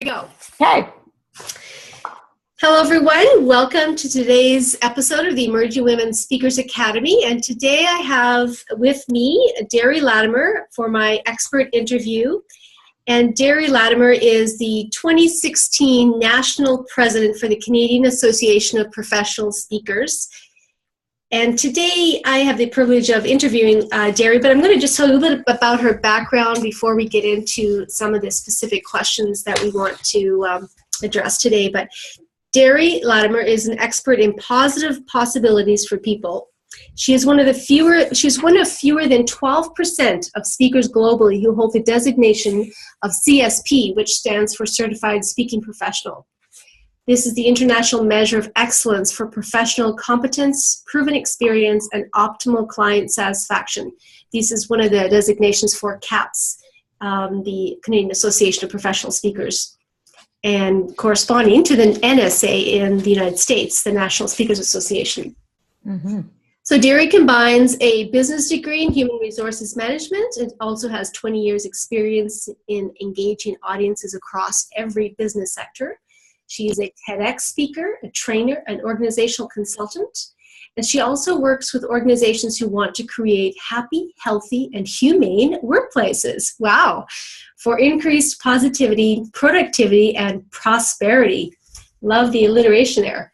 Go. Okay. Hello, everyone. Welcome to today's episode of the Emerging Women Speakers Academy. And today I have with me Deri Latimer for my expert interview. And Deri Latimer is the 2016 National President for the Canadian Association of Professional Speakers. And today I have the privilege of interviewing Deri, but I'm going to just tell you a little bit about her background before we get into some of the specific questions that we want to address today. But Deri Latimer is an expert in positive possibilities for people. She's one of fewer than 12% of speakers globally who hold the designation of CSP, which stands for Certified Speaking Professional. This is the international measure of excellence for professional competence, proven experience, and optimal client satisfaction. This is one of the designations for CAPS, the Canadian Association of Professional Speakers, and corresponding to the NSA in the United States, the National Speakers Association. Mm-hmm. So Deri combines a business degree in human resources management and also has 20 years experience in engaging audiences across every business sector. She is a TEDx speaker, a trainer, an organizational consultant, and she also works with organizations who want to create happy, healthy, and humane workplaces. Wow! For increased positivity, productivity, and prosperity. Love the alliteration there.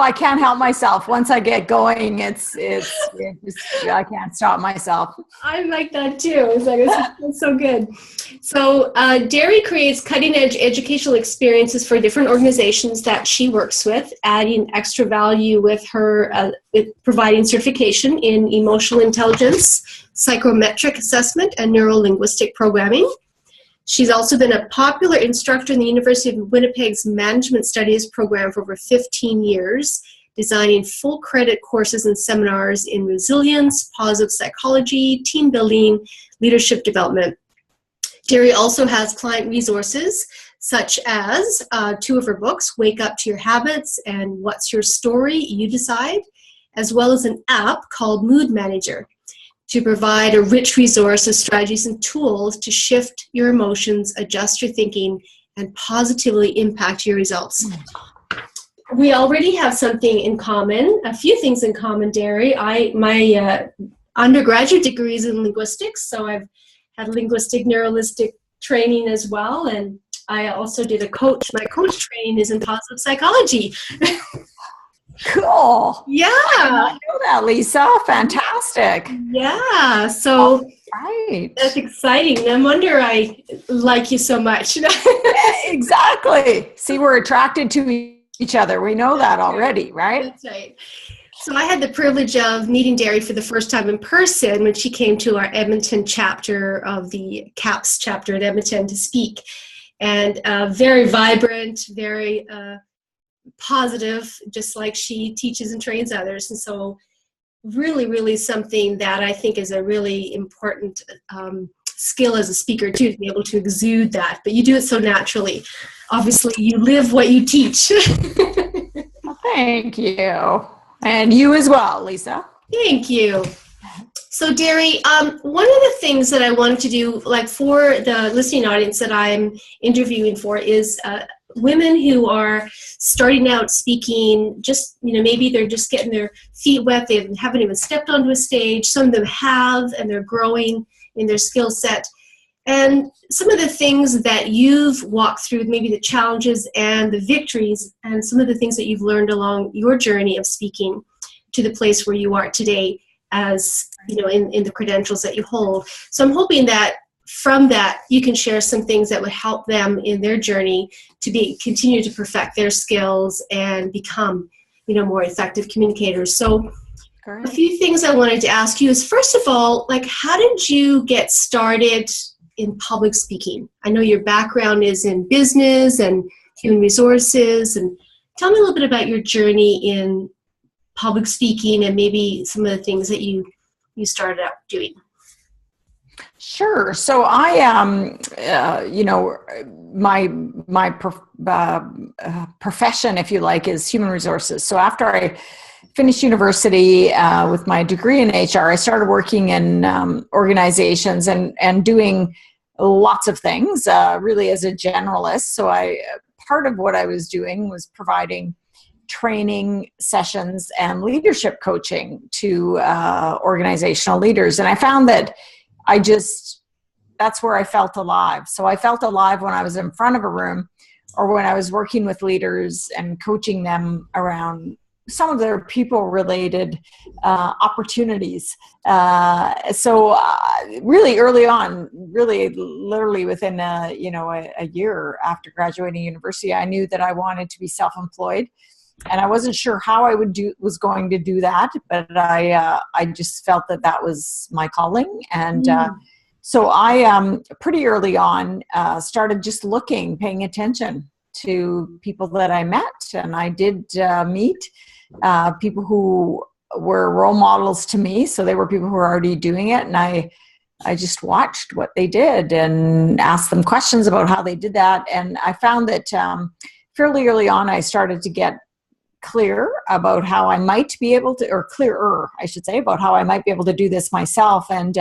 I can't help myself. Once I get going, I can't stop myself. I like that too. It's so good. So Deri creates cutting-edge educational experiences for different organizations that she works with, adding extra value with her with providing certification in emotional intelligence, psychometric assessment, and neuro-linguistic programming. She's also been a popular instructor in the University of Winnipeg's Management Studies program for over 15 years, designing full credit courses and seminars in resilience, positive psychology, team building, leadership development. Deri also has client resources such as two of her books, Wake Up to Your Habits and What's Your Story, You Decide, as well as an app called Mood Manager, to provide a rich resource of strategies and tools to shift your emotions, adjust your thinking, and positively impact your results. We already have something in common, a few things in common, Deri. My undergraduate degree is in linguistics, so I've had linguistic, neuro-linguistic training as well, and I also did my coach training is in positive psychology. Cool. Yeah. I did not know that, Lisa. Fantastic. Yeah. So right. That's exciting. No wonder I like you so much. Yeah, exactly. See, we're attracted to each other. We know that already, right? That's right. So I had the privilege of meeting Deri for the first time in person when she came to our Edmonton chapter of the CAPS chapter at Edmonton to speak. And very vibrant, very positive, just like she teaches and trains others. And so really, really something that I think is a really important skill as a speaker too, to be able to exude that. But you do it so naturally. Obviously, you live what you teach. Well, thank you. And you as well, Lisa. Thank you. So Deri, one of the things that I wanted to do, like for the listening audience that I'm interviewing for, is women who are starting out speaking, just, maybe they're just getting their feet wet, they haven't even stepped onto a stage, some of them have, and they're growing in their skill set. And some of the things that you've walked through, maybe the challenges and the victories, and some of the things that you've learned along your journey of speaking to the place where you are today, as in the credentials that you hold. So I'm hoping that from that you can share some things that would help them in their journey to continue to perfect their skills and become more effective communicators. So Great. A few things I wanted to ask you is, first of all, how did you get started in public speaking? I know your background is in business and human resources, and tell me a little bit about your journey in public speaking and maybe some of the things that you started out doing. Sure. So I my profession, if you like, is human resources. So after I finished university with my degree in HR, I started working in organizations and doing lots of things, really as a generalist. So part of what I was doing was providing training sessions and leadership coaching to organizational leaders. And I found that that's where I felt alive. So I felt alive when I was in front of a room, or when I was working with leaders and coaching them around some of their people-related opportunities. Really early on, really literally within a year after graduating university, I knew that I wanted to be self-employed, and I wasn't sure how I was going to do that, but I just felt that was my calling. And so I pretty early on started just paying attention to people that I met, and I did meet people who were role models to me. So they were people who were already doing it, and I just watched what they did and asked them questions about how they did that. And I found that fairly early on, I started to get clear about how I might be able to, or clearer, I should say, about how I might be able to do this myself. And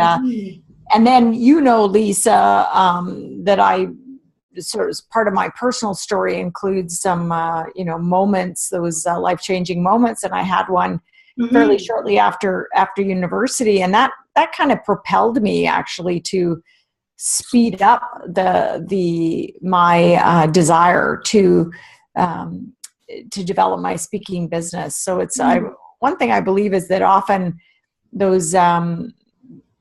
and then, Lisa, that I sort of part of my personal story includes some, moments, those life-changing moments. And I had one fairly shortly after university. And that kind of propelled me actually to speed up my desire to develop my speaking business. So it's, one thing I believe is that often those,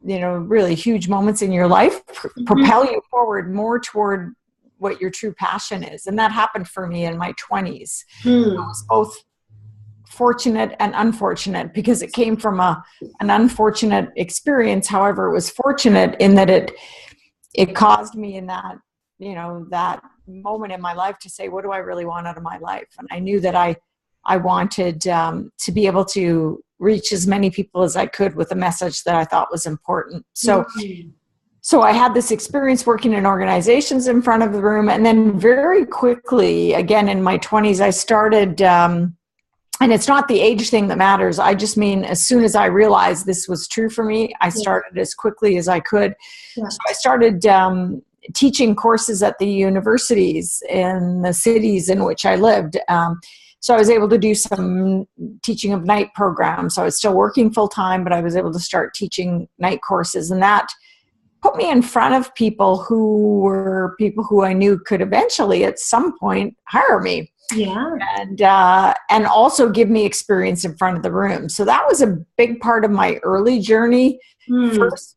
really huge moments in your life propel you forward more toward what your true passion is. And that happened for me in my 20s. It was both fortunate and unfortunate, because it came from an unfortunate experience. However, it was fortunate in that it caused me in that, that moment in my life to say, what do I really want out of my life? And I knew that I wanted to be able to reach as many people as I could with a message that I thought was important. So I had this experience working in organizations in front of the room. And then very quickly, again, in my 20s, I started, and it's not the age thing that matters. I just mean, as soon as I realized this was true for me, I started as quickly as I could. Yeah. So I started teaching courses at the universities in the cities in which I lived. So I was able to do some teaching of night programs. So I was still working full time, but I was able to start teaching night courses. And that put me in front of people who I knew could eventually at some point hire me. Yeah. And also give me experience in front of the room. So that was a big part of my early journey. First,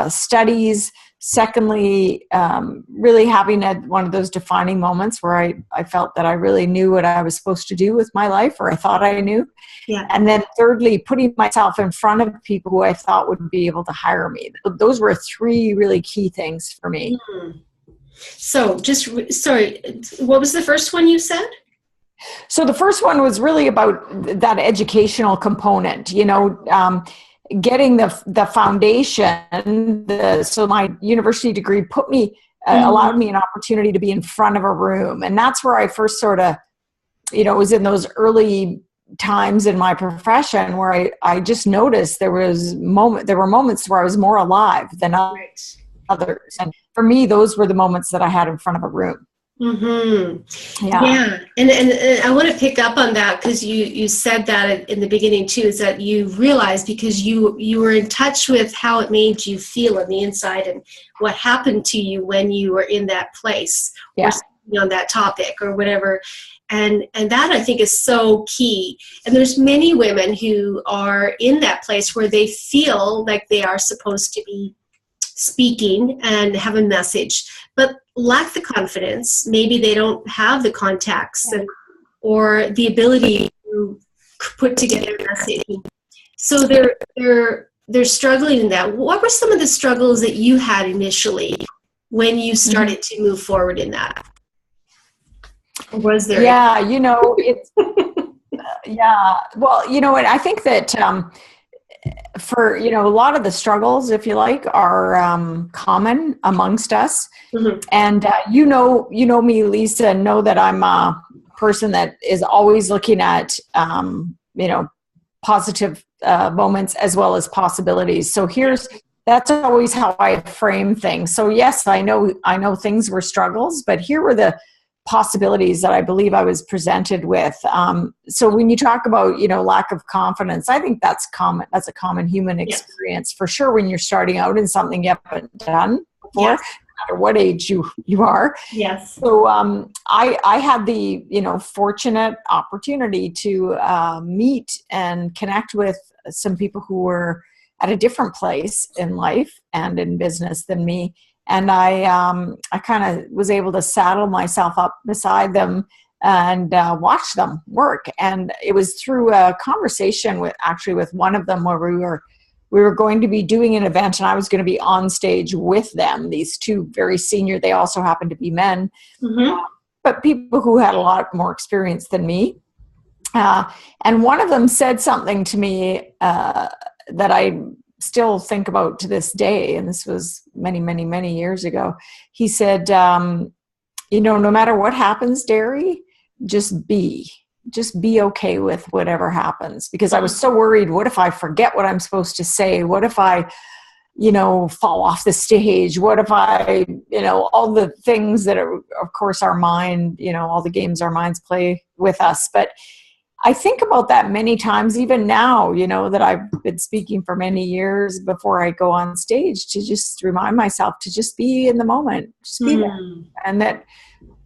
studies. Secondly, really having one of those defining moments where I felt that I really knew what I was supposed to do with my life, or I thought I knew. Yeah. And then thirdly, putting myself in front of people who I thought would be able to hire me. Those were three really key things for me. So what was the first one you said? So the first one was really about that educational component, getting the foundation. So my university degree allowed me an opportunity to be in front of a room. And that's where I first sort of, was in those early times in my profession where I just noticed there were moments where I was more alive than others. And for me, those were the moments that I had in front of a room. Yeah. And I want to pick up on that, because you said that in the beginning too, is that you realized, because you were in touch with how it made you feel on the inside and what happened to you when you were in that place or on that topic or whatever. And that, I think, is so key. And there's many women who are in that place where they feel like they are supposed to be speaking and have a message, but lack the confidence. Maybe they don't have the contacts or the ability to put together a message. So they're struggling in that. What were some of the struggles that you had initially when you started to move forward in that? Or was there? Yeah, it's well, and I think that for a lot of the struggles, if you like, are common amongst us. And you know me, Lisa, and know that I'm a person that is always looking at positive moments as well as possibilities. So here's that's always how I frame things. So yes, I know things were struggles, but here were the possibilities that I believe I was presented with. So when you talk about, lack of confidence, I think that's common. That's a common human experience for sure when you're starting out in something you haven't done before, no matter what age you are. Yes. So I had the, fortunate opportunity to meet and connect with some people who were at a different place in life and in business than me. And I kind of was able to saddle myself up beside them and watch them work. And it was through a conversation with one of them where we were going to be doing an event and I was going to be on stage with them, these two very senior, they also happened to be men, but people who had a lot more experience than me. And one of them said something to me that I still think about to this day, and this was many, many, many years ago. He said, no matter what happens, Deri, just be okay with whatever happens. Because I was so worried, what if I forget what I'm supposed to say? What if I, fall off the stage? What if I, all the things that are, of course, our mind, all the games our minds play with us. But I think about that many times, even now, that I've been speaking for many years before I go on stage, to just remind myself to just be in the moment, just be there. And that,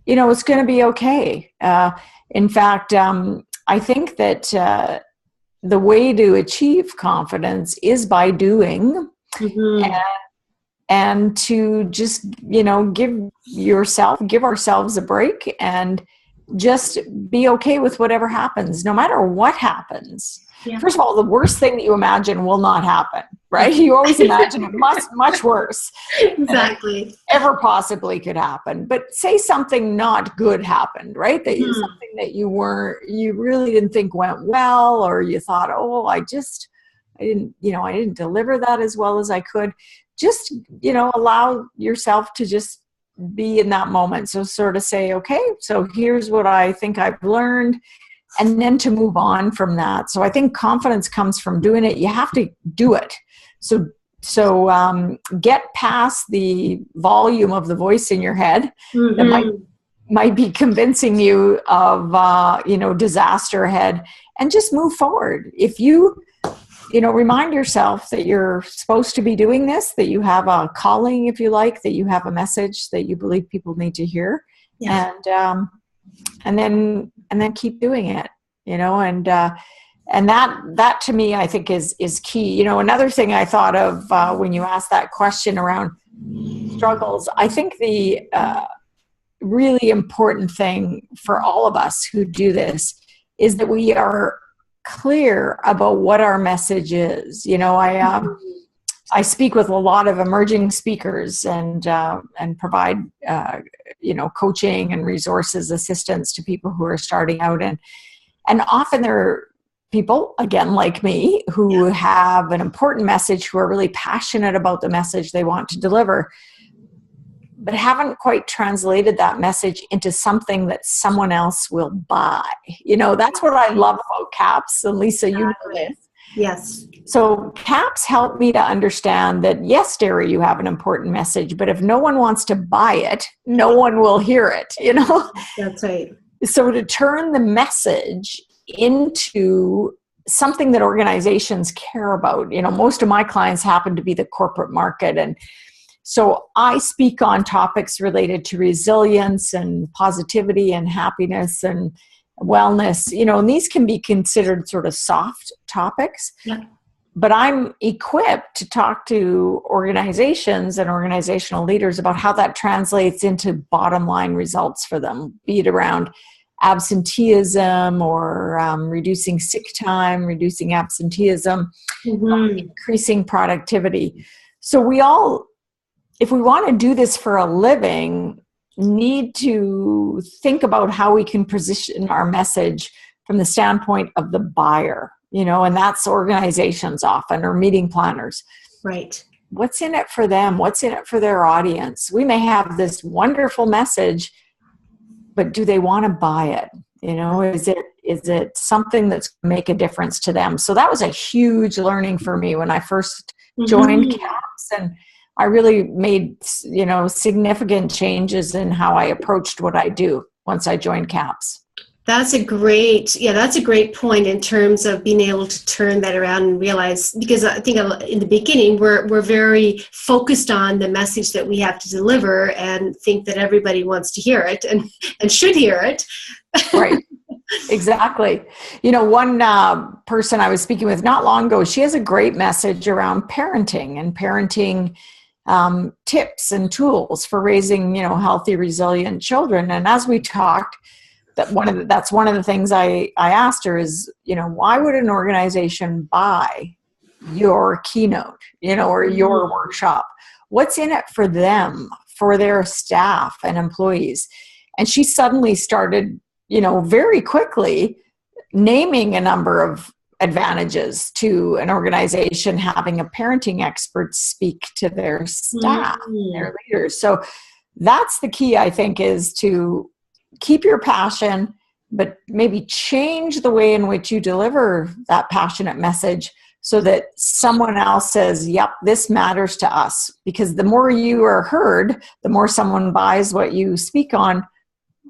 it's going to be okay. In fact, I think that the way to achieve confidence is by doing, and to just, give ourselves a break and just be okay with whatever happens, no matter what happens. Yeah. First of all, the worst thing that you imagine will not happen, right? You always imagine it much worse. Exactly. Ever possibly could happen. But say something not good happened, right? That something that you really didn't think went well, or you thought, I didn't deliver that as well as I could. Just, allow yourself to just be in that moment. So sort of say, okay, so here's what I think I've learned, and then to move on from that. So I think confidence comes from doing it. You have to do it. So get past the volume of the voice in your head that might be convincing you of disaster ahead, and just move forward. If you remind yourself that you're supposed to be doing this, that you have a calling, if you like, that you have a message that you believe people need to hear, and then keep doing it, and that to me, I think is key. Another thing I thought of when you asked that question around struggles, I think the really important thing for all of us who do this is that we are clear about what our message is. I speak with a lot of emerging speakers and provide coaching and resources, assistance to people who are starting out, and often there are people, again, like me, who have an important message, who are really passionate about the message they want to deliver, but haven't quite translated that message into something that someone else will buy. That's what I love about CAPS. And Lisa, you know this. Yes. So CAPS helped me to understand that, yes, Deri, you have an important message, but if no one wants to buy it, no one will hear it, That's right. So to turn the message into something that organizations care about, most of my clients happen to be the corporate market, and so I speak on topics related to resilience and positivity and happiness and wellness, and these can be considered sort of soft topics. Yeah. But I'm equipped to talk to organizations and organizational leaders about how that translates into bottom line results for them, be it around absenteeism or reducing sick time, reducing absenteeism, increasing productivity. So we all, if we want to do this for a living, need to think about how we can position our message from the standpoint of the buyer, and that's organizations often, or meeting planners. Right. What's in it for them? What's in it for their audience? We may have this wonderful message, but do they want to buy it? Is it something that's going to make a difference to them? So that was a huge learning for me when I first joined CAPS. And I really made, significant changes in how I approached what I do once I joined CAPS. That's a great point in terms of being able to turn that around and realize, because I think in the beginning we're very focused on the message that we have to deliver and think that everybody wants to hear it and should hear it. Right. Exactly. One person I was speaking with not long ago, she has a great message around parenting and parenting tips and tools for raising, healthy, resilient children. And as we talked, that's one of the things I asked her is, why would an organization buy your keynote, or your workshop? What's in it for them, for their staff and employees? And she suddenly started, very quickly naming a number of advantages to an organization having a parenting expert speak to their staff, their leaders. So that's the key, I think, is to keep your passion, but maybe change the way in which you deliver that passionate message so that someone else says, yep, this matters to us. Because the more you are heard, the more someone buys what you speak on,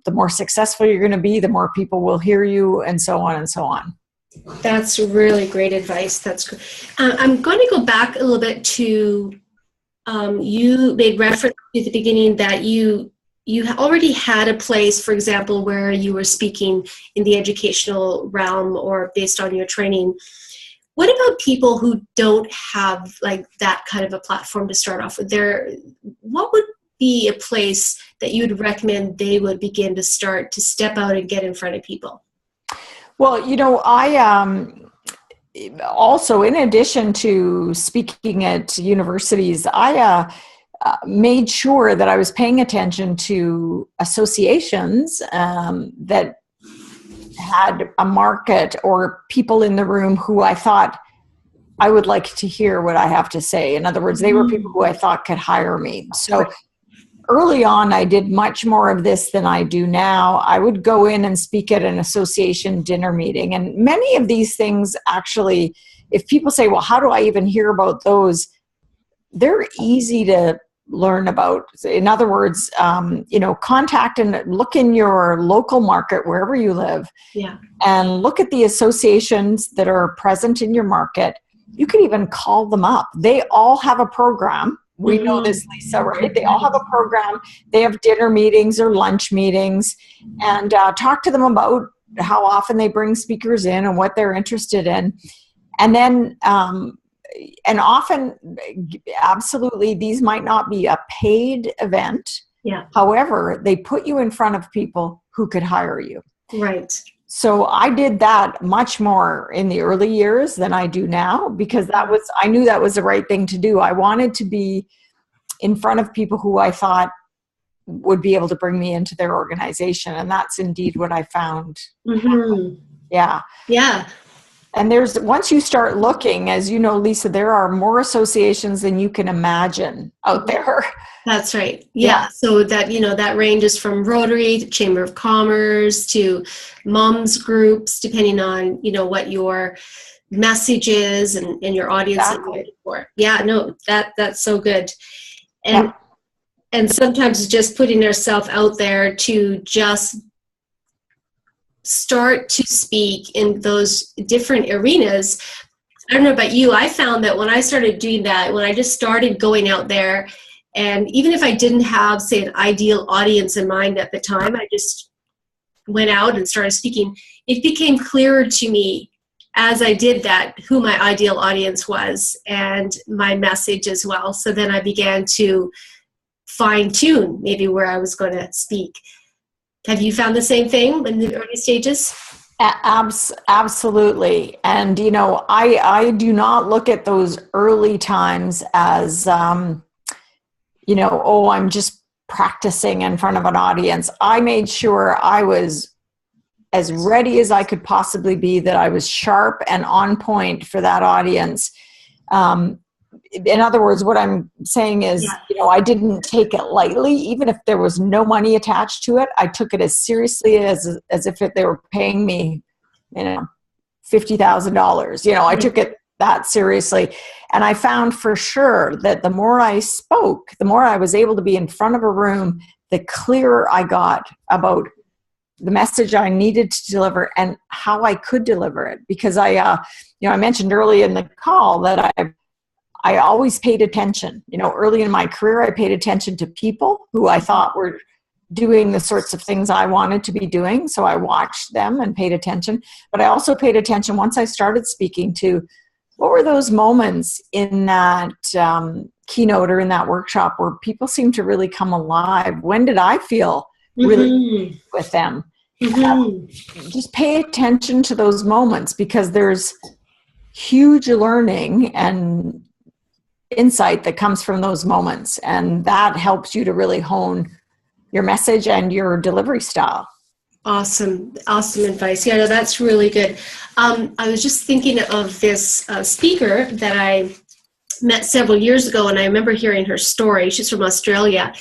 the more successful you're going to be, the more people will hear you, and so on and so on. That's really great advice. That's good. I'm going to go back a little bit to, you made reference at the beginning that you already had a place, for example, where you were speaking in the educational realm or based on your training. What about people who don't have like that kind of a platform to start off with? What would be a place that you would recommend they would begin to start to step out and get in front of people? Well, I also, in addition to speaking at universities, I made sure that I was paying attention to associations that had a market or people in the room who I thought I would like to hear what I have to say. In other words, they were people who I thought could hire me. So early on, I did much more of this than I do now. I would go in and speak at an association dinner meeting. And many of these things actually, if people say, well, how do I even hear about those? They're easy to learn about. In other words, contact and look in your local market, wherever you live, and look at the associations that are present in your market. You can even call them up. They all have a program. We know this, Lisa, right? They all have a program. They have dinner meetings or lunch meetings, and talk to them about how often they bring speakers in and what they're interested in. And then, and often, absolutely, these might not be a paid event. Yeah. However, they put you in front of people who could hire you. Right. So I did that much more in the early years than I do now, because I knew that was the right thing to do. I wanted to be in front of people who I thought would be able to bring me into their organization. And that's indeed what I found. Yeah. Yeah. And once you start looking, as you know, Lisa, there are more associations than you can imagine out there. That's right. Yeah. So that, that ranges from Rotary to Chamber of Commerce to moms groups, depending on, what your message is and your audience is looking for. Yeah, no, that's so good. And sometimes just putting yourself out there to just start to speak in those different arenas. I don't know about you, I found that when I started doing that, when I just started going out there, and even if I didn't have, say, an ideal audience in mind at the time, I just went out and started speaking, it became clearer to me as I did that who my ideal audience was and my message as well. So then I began to fine-tune maybe where I was going to speak. Have you found the same thing in the early stages? Absolutely. And, I do not look at those early times as, I'm just practicing in front of an audience. I made sure I was as ready as I could possibly be, that I was sharp and on point for that audience. In other words, what I'm saying is, I didn't take it lightly. Even if there was no money attached to it, I took it as seriously as if they were paying me, $50,000. I took it that seriously. And I found for sure that the more I spoke, the more I was able to be in front of a room, the clearer I got about the message I needed to deliver and how I could deliver it. Because I mentioned early in the call that I always paid attention. Early in my career, I paid attention to people who I thought were doing the sorts of things I wanted to be doing. So I watched them and paid attention. But I also paid attention once I started speaking to what were those moments in that keynote or in that workshop where people seemed to really come alive. When did I feel really with them? Just pay attention to those moments, because there's huge learning and insight that comes from those moments, and that helps you to really hone your message and your delivery style. Awesome advice. Yeah, no, that's really good. I was just thinking of this speaker that I met several years ago, and I remember hearing her story. She's from Australia.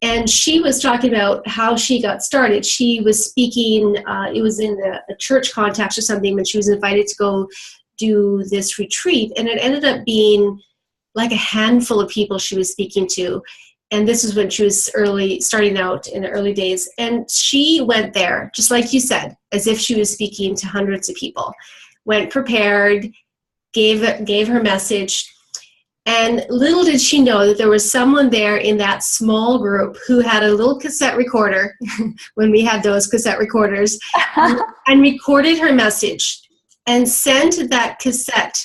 And she was talking about how she got started. She was speaking, it was in a church context or something, when she was invited to go do this retreat. And it ended up being like a handful of people she was speaking to. And this is when she was starting out in the early days. And she went there, just like you said, as if she was speaking to hundreds of people. Went prepared, gave her message. And little did she know that there was someone there in that small group who had a little cassette recorder, when we had those cassette recorders, and recorded her message and sent that cassette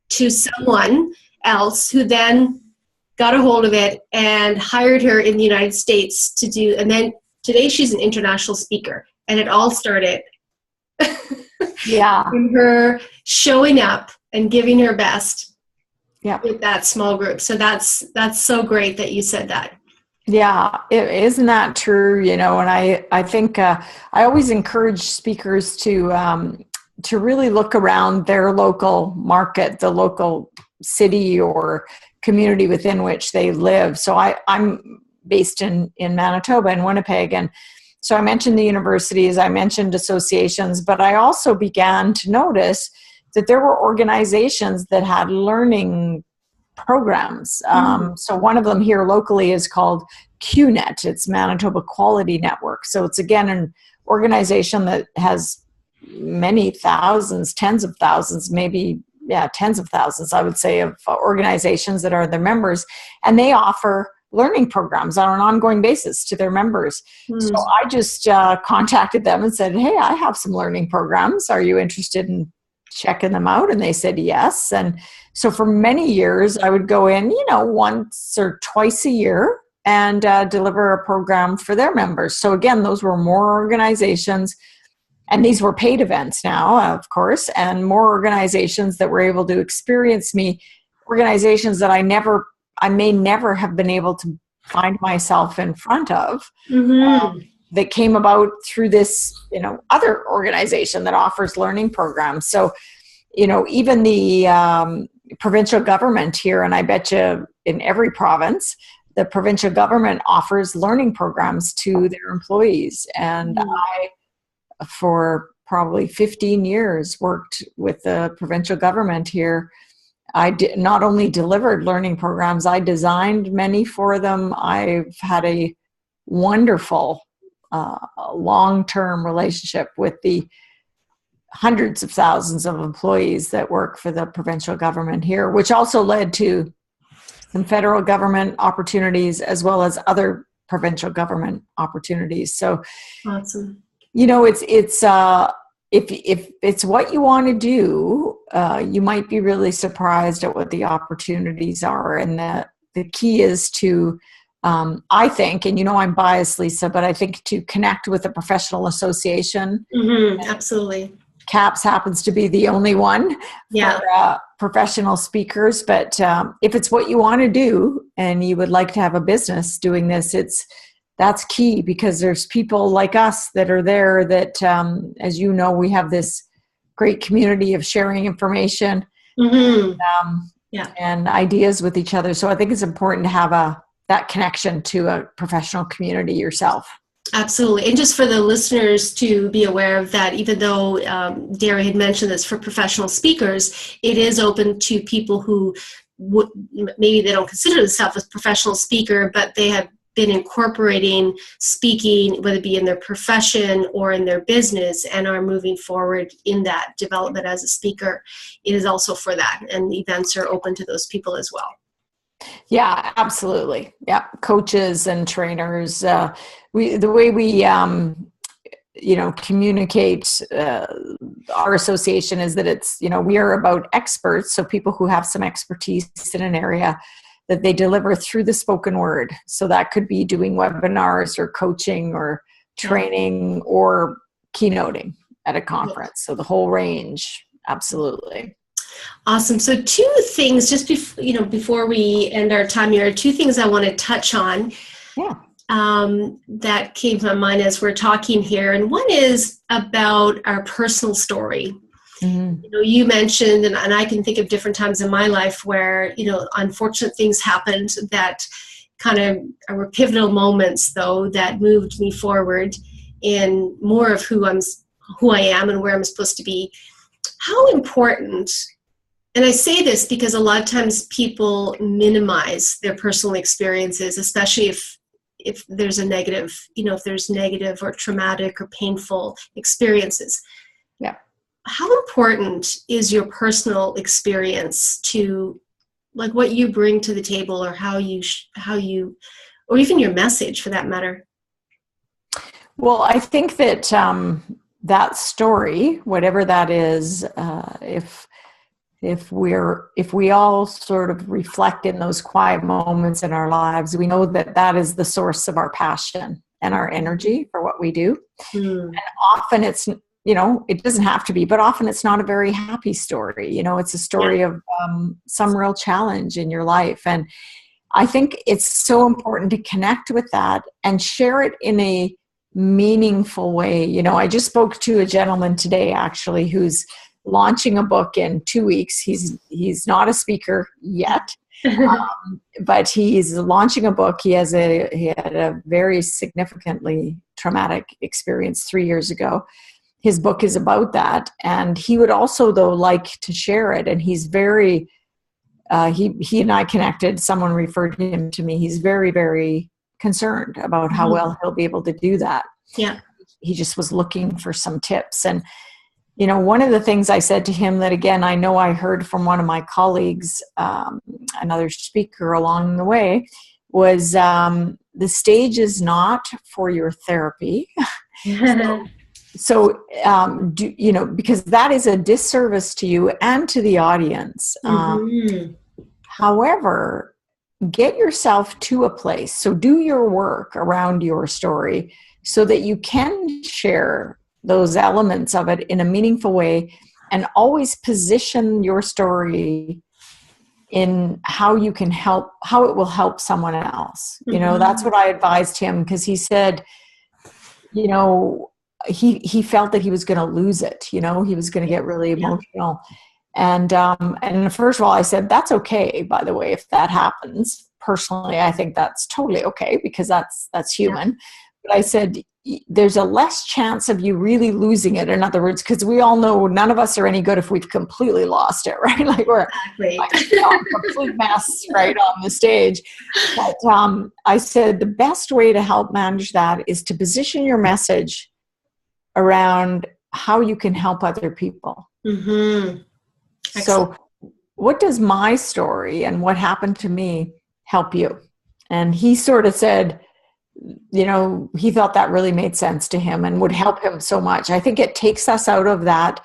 to someone else, who then got a hold of it and hired her in the United States to do. And then today she's an international speaker. And it all started from her showing up and giving her best. Yeah, with that small group. So that's so great that you said that. Yeah, isn't that true? And I think I always encourage speakers to really look around their local market, the local city or community within which they live. So I'm based in Manitoba, in Winnipeg, and so I mentioned the universities, I mentioned associations, but I also began to notice that there were organizations that had learning programs. So one of them here locally is called QNet. It's Manitoba Quality Network. So it's, again, an organization that has many thousands, tens of thousands, maybe, tens of thousands, I would say, of organizations that are their members. And they offer learning programs on an ongoing basis to their members. So I just contacted them and said, hey, I have some learning programs. Are you interested in checking them out? And they said yes. And so for many years, I would go in, once or twice a year and deliver a program for their members. So again, those were more organizations, and these were paid events now, of course, and more organizations that were able to experience me, organizations that I may never have been able to find myself in front of. That came about through this, other organization that offers learning programs. So, even the provincial government here, and I bet you in every province, the provincial government offers learning programs to their employees. And I, for probably 15 years, worked with the provincial government here. I not only delivered learning programs, I designed many for them. I've had a wonderful long-term relationship with the hundreds of thousands of employees that work for the provincial government here, which also led to some federal government opportunities as well as other provincial government opportunities. So, awesome. It's if it's what you want to do, you might be really surprised at what the opportunities are, and the key is to I think, and I'm biased, Lisa, but I think to connect with a professional association. Absolutely. CAPS happens to be the only one for professional speakers. But if it's what you want to do and you would like to have a business doing this, that's key, because there's people like us that are there that, as you know, we have this great community of sharing information and ideas with each other. So I think it's important to have that connection to a professional community yourself. Absolutely. And just for the listeners to be aware of that, even though Deri had mentioned this for professional speakers, it is open to people who maybe they don't consider themselves a professional speaker, but they have been incorporating speaking, whether it be in their profession or in their business, and are moving forward in that development as a speaker. It is also for that, and the events are open to those people as well. Yeah, absolutely. Yeah, coaches and trainers. The way we communicate our association is that it's, we are about experts, so people who have some expertise in an area that they deliver through the spoken word. So that could be doing webinars or coaching or training or keynoting at a conference. So the whole range, absolutely. Awesome. So two things, just before we end our time here, two things I want to touch on. Yeah. That came to my mind as we're talking here. And one is about our personal story. Mm-hmm. You mentioned, and I can think of different times in my life where, unfortunate things happened that kind of were pivotal moments, though, that moved me forward in more of who I am and where I'm supposed to be. How important, and I say this because a lot of times people minimize their personal experiences, especially if there's a negative, if there's negative or traumatic or painful experiences. Yeah. How important is your personal experience to, like, what you bring to the table, or how you, or even your message for that matter? Well, I think that that story, whatever that is, if we all sort of reflect in those quiet moments in our lives, we know that is the source of our passion and our energy for what we do. And often it's, it doesn't have to be, but often it's not a very happy story. It's a story of some real challenge in your life. And I think it's so important to connect with that and share it in a meaningful way. I just spoke to a gentleman today, actually, who's launching a book in 2 weeks. He's not a speaker yet, but he's launching a book. He had a very significantly traumatic experience 3 years ago. His book is about that, and he would also, though, like to share it. And he's very he and I connected. Someone referred him to me. He's very, very concerned about how well he'll be able to do that. Yeah, he just was looking for some tips. And one of the things I said to him that, again, I know I heard from one of my colleagues, another speaker along the way, was the stage is not for your therapy. So because that is a disservice to you and to the audience. However, get yourself to a place. So do your work around your story so that you can share those elements of it in a meaningful way, and always position your story in how you can help, how it will help someone else. That's what I advised him, because he said, he felt that he was going to lose it. He was going to get really emotional. And first of all, I said, that's okay, by the way, if that happens. Personally, I think that's totally okay, because that's human. Yeah. But I said, there's a less chance of you really losing it. In other words, because we all know none of us are any good if we've completely lost it, right? Like we're a complete mess right on the stage. But I said, the best way to help manage that is to position your message around how you can help other people. So what does my story and what happened to me help you? And he sort of said, he thought that really made sense to him and would help him so much. I think it takes us out of that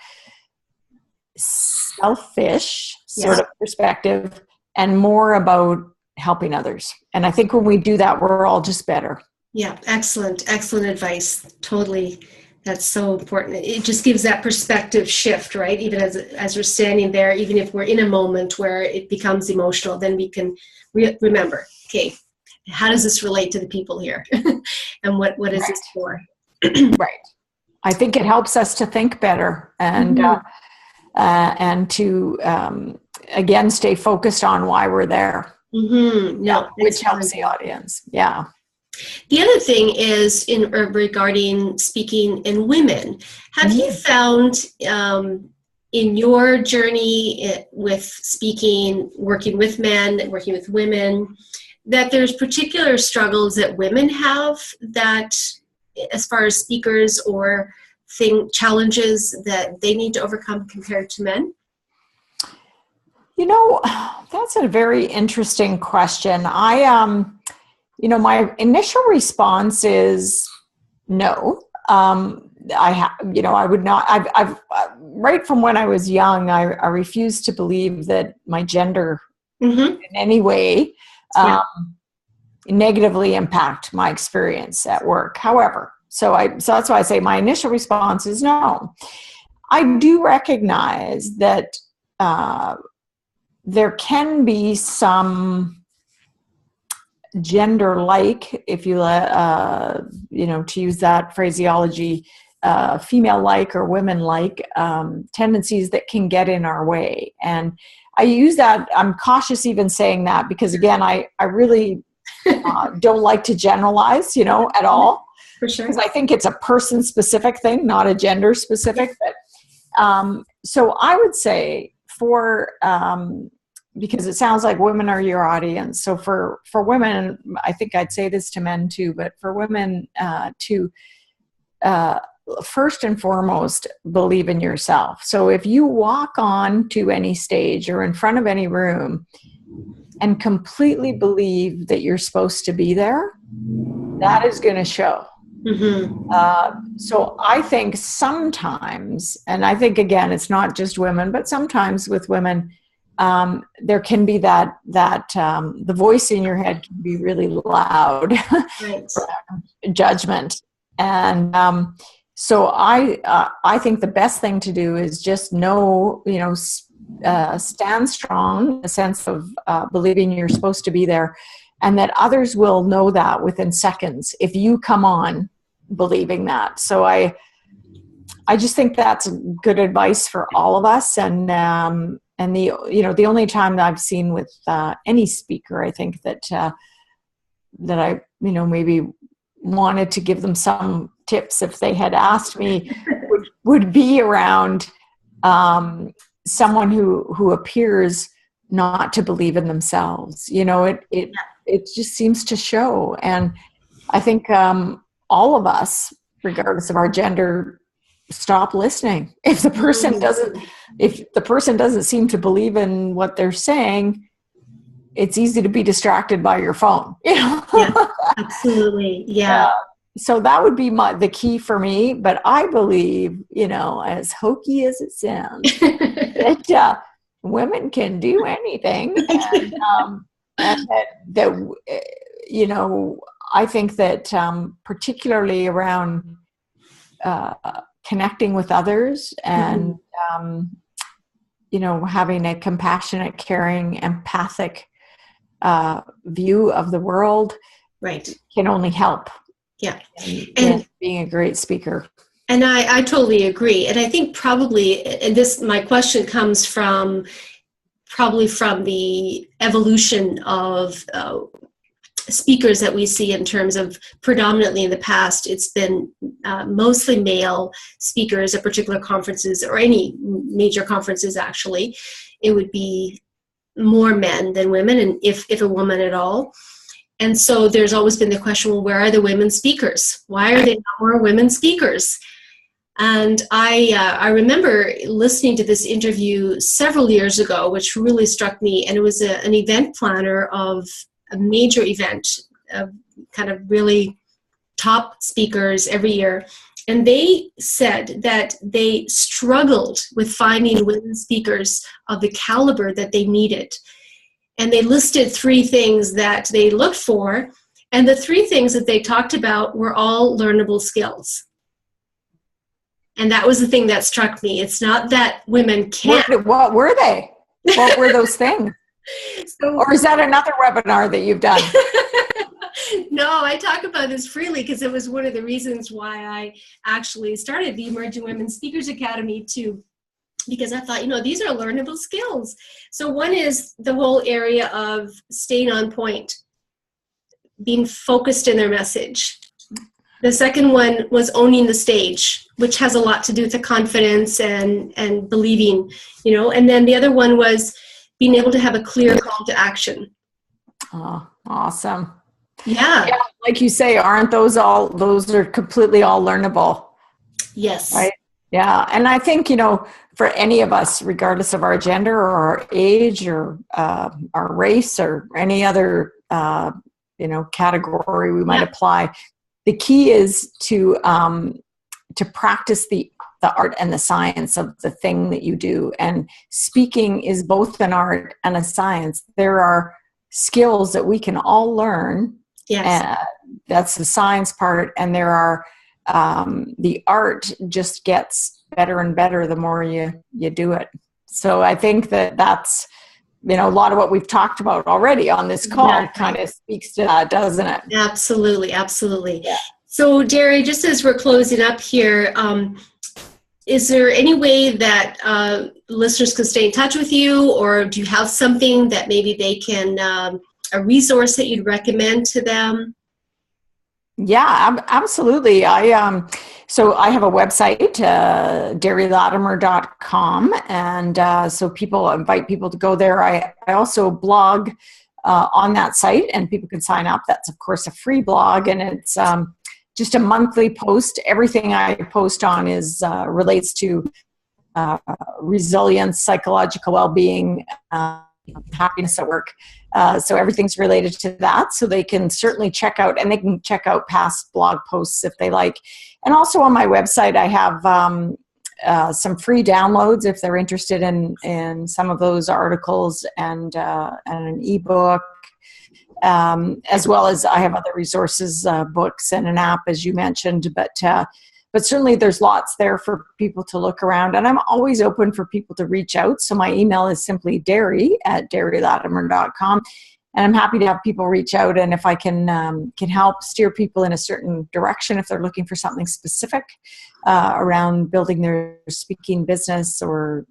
selfish sort of perspective and more about helping others. And I think when we do that, we're all just better. Yeah, excellent advice. Totally. That's so important. It just gives that perspective shift, right? Even as we're standing there, even if we're in a moment where it becomes emotional, then we can remember, okay, how does this relate to the people here? And what is this for? Right. I think it helps us to think better and to, again, stay focused on why we're there. No, which helps the audience. Yeah. The other thing is regarding speaking in women. Have you found in your journey with speaking, working with men, working with women, that there's particular struggles that women have that, as far as speakers or challenges that they need to overcome compared to men? You know, that's a very interesting question. My initial response is no. I would not. I've right from when I was young, I refused to believe that my gender in any way negatively impact my experience at work. However, so that's why I say my initial response is no. I do recognize that there can be some gender-like, if you to use that phraseology, female-like or women-like tendencies that can get in our way. And I use that, I'm cautious even saying that, because again, I really don't like to generalize, at all. For sure. Because I think it's a person-specific thing, not a gender-specific. But so I would say because it sounds like women are your audience. So for women, I think I'd say this to men too, but for women to first and foremost, believe in yourself. So if you walk on to any stage or in front of any room and completely believe that you're supposed to be there, that is going to show. So I think sometimes, and I think again, it's not just women, but sometimes with women, there can be that the voice in your head can be really loud, right. Judgment. And so I think the best thing to do is just know, stand strong in the sense of believing you're supposed to be there, and that others will know that within seconds if you come on believing that. So I just think that's good advice for all of us. And the only time that I've seen with any speaker, I think that I maybe wanted to give them some tips if they had asked me would be around someone who appears not to believe in themselves. It just seems to show. And I think all of us, regardless of our gender, stop listening. If the person doesn't seem to believe in what they're saying, it's easy to be distracted by your phone. Yeah, absolutely. Yeah. So that would be the key for me. But I believe, as hokey as it sounds, that women can do anything, and that I think that particularly around connecting with others and having a compassionate, caring, empathic view of the world, right, can only help. Yeah, and being a great speaker. And I totally agree. And I think probably, and my question comes from the evolution of speakers that we see in terms of predominantly in the past, it's been mostly male speakers at particular conferences or any major conferences. Actually, it would be more men than women, and if a woman at all. And so there's always been the question, well, where are the women speakers? Why are there not more women speakers? And I remember listening to this interview several years ago, which really struck me. And it was an event planner of a major event, kind of really top speakers every year. And they said that they struggled with finding women speakers of the caliber that they needed. And they listed 3 things that they looked for. And the 3 things that they talked about were all learnable skills. And that was the thing that struck me. It's not that women can't. What were they? What were those things? Or is that another webinar that you've done? No, I talk about this freely because it was one of the reasons why I actually started the Emerging Women Speakers Academy too, because I thought, these are learnable skills. So one is the whole area of staying on point, being focused in their message. The second one was owning the stage, which has a lot to do with the confidence and believing, you know. And then the other one was being able to have a clear call to action. Oh, awesome. Yeah. Yeah, like you say, aren't those are completely all learnable? Yes. Right? Yeah. And I think, you know, for any of us, regardless of our gender or our age or our race or any other, you know, category we might apply, the key is to practice the art and the science of the thing that you do. And speaking is both an art and a science. There are skills that we can all learn. Yes. That's the science part. And there are, the art just gets better and better the more you do it. So I think that's, you know, a lot of what we've talked about already on this call kind of speaks to that, doesn't it? Absolutely. Absolutely. Yeah. So Deri, just as we're closing up here, is there any way that listeners can stay in touch with you, or do you have something that maybe they can, a resource that you'd recommend to them? Yeah, absolutely. So I have a website, DeriLatimer.com, and so invite people to go there. I also blog on that site, and people can sign up. That's of course a free blog, and it's just a monthly post. Everything I post on is relates to resilience, psychological well-being, happiness at work. So everything's related to that. So they can certainly check out, and they can check out past blog posts if they like. And also on my website, I have some free downloads if they're interested in some of those articles and an ebook. As well as I have other resources, books and an app, as you mentioned, but certainly there's lots there for people to look around, and I'm always open for people to reach out. So my email is simply Deri@DeriLatimer.com, and I'm happy to have people reach out, and if I can help steer people in a certain direction if they're looking for something specific around building their speaking business or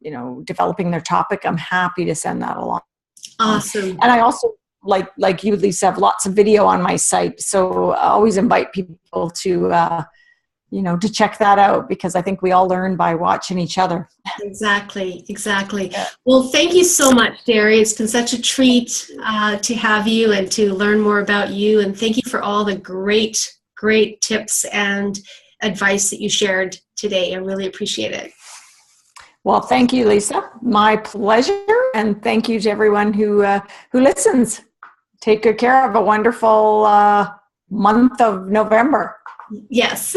you know, developing their topic, I'm happy to send that along. Awesome. And I also, like you, Lisa, have lots of video on my site. So I always invite people to, you know, to check that out, because I think we all learn by watching each other. Exactly. Well, thank you so much, Deri. It's been such a treat to have you and to learn more about you. And thank you for all the great tips and advice that you shared today. I really appreciate it. Well, thank you, Lisa. My pleasure. And thank you to everyone who listens. Take good care. Have a wonderful month of November. Yes.